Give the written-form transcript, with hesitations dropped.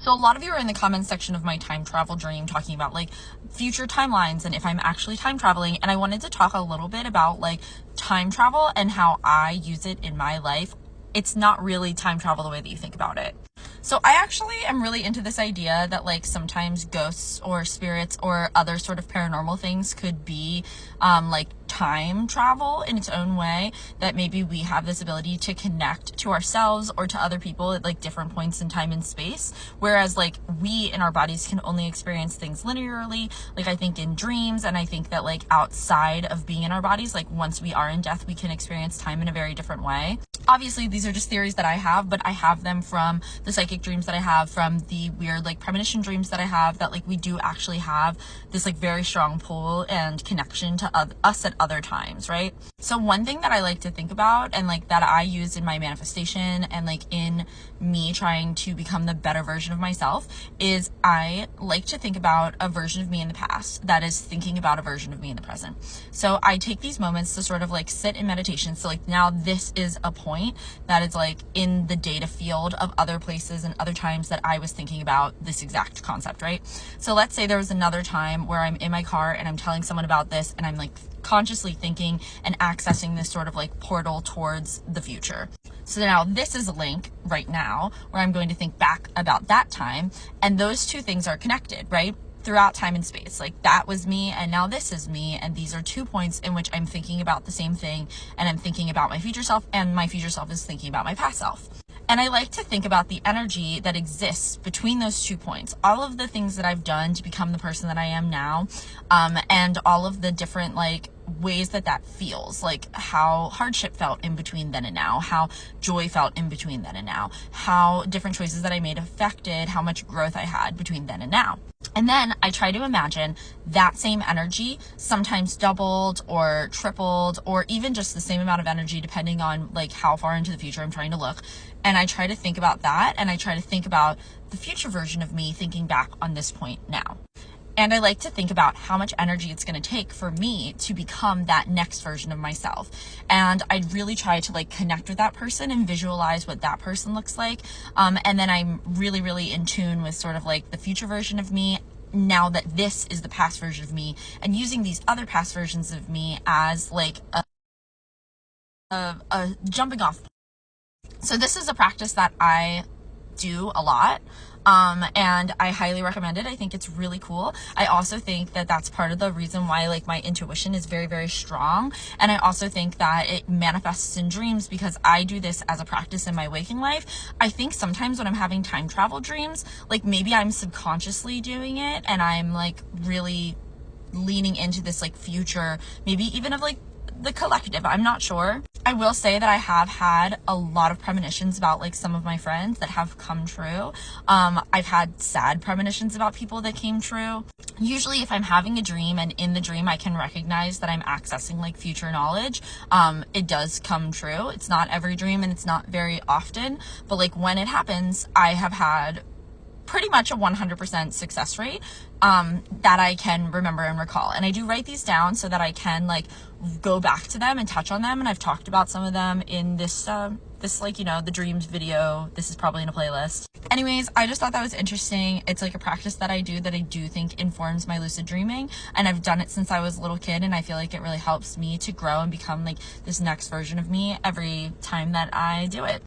So a lot of you are in the comments section of my time travel dream talking about like future timelines and if I'm actually time traveling. And I wanted to talk a little bit about like time travel and how I use it in my life. It's not really time travel the way that you think about it. So I actually am really into this idea that like sometimes ghosts or spirits or other sort of paranormal things could be like time travel in its own way, that maybe we have this ability to connect to ourselves or to other people at like different points in time and space, whereas like we in our bodies can only experience things linearly, like I think in dreams. And I think that like outside of being in our bodies, like once we are in death, we can experience time in a very different way. Obviously these are just theories that I have, but I have them from the psychic dreams that I have, from the weird like premonition dreams that I have, that like we do actually have this like very strong pull and connection to us at other times, right? So one thing that I like to think about and like that I use in my manifestation and like in me trying to become the better version of myself is I like to think about a version of me in the past that is thinking about a version of me in the present. So I take these moments to sort of like sit in meditation. So like now this is a point that is like in the data field of other places and other times that I was thinking about this exact concept, right? So let's say there was another time where I'm in my car and I'm telling someone about this and I'm like consciously thinking and accessing this sort of like portal towards the future. So now this is a link right now where I'm going to think back about that time, and those two things are connected, right? Throughout time and space. Like that was me and now this is me, and these are 2 points in which I'm thinking about the same thing, and I'm thinking about my future self and my future self is thinking about my past self. And I like to think about the energy that exists between those 2 points, all of the things that I've done to become the person that I am now, and all of the different like ways that that feels, like how hardship felt in between then and now, how joy felt in between then and now, how different choices that I made affected how much growth I had between then and now. And then I try to imagine that same energy sometimes doubled or tripled, or even just the same amount of energy depending on like how far into the future I'm trying to look. And I try to think about that, and I try to think about the future version of me thinking back on this point now. And I like to think about how much energy it's going to take for me to become that next version of myself. And I really try to like connect with that person and visualize what that person looks like. And then I'm really, really in tune with sort of like the future version of me, now that this is the past version of me, and using these other past versions of me as like a jumping off point. So this is a practice that I do a lot. And I highly recommend it. I think it's really cool. I also think that that's part of the reason why like my intuition is very, very strong. And I also think that it manifests in dreams because I do this as a practice in my waking life. I think sometimes when I'm having time travel dreams, like maybe I'm subconsciously doing it and I'm like really leaning into this like future, maybe even of like the collective. I'm not sure. I will say that I have had a lot of premonitions about like some of my friends that have come true. I've had sad premonitions about people that came true. Usually if I'm having a dream and in the dream I can recognize that I'm accessing like future knowledge, it does come true. It's not every dream and it's not very often, but like when it happens, I have had pretty much a 100% success rate that I can remember and recall. And I do write these down so that I can like go back to them and touch on them. And I've talked about some of them in this like, you know, the dreams video. This is probably in a playlist. Anyways, I just thought that was interesting. It's like a practice that I do think informs my lucid dreaming. And I've done it since I was a little kid. And I feel like it really helps me to grow and become like this next version of me every time that I do it.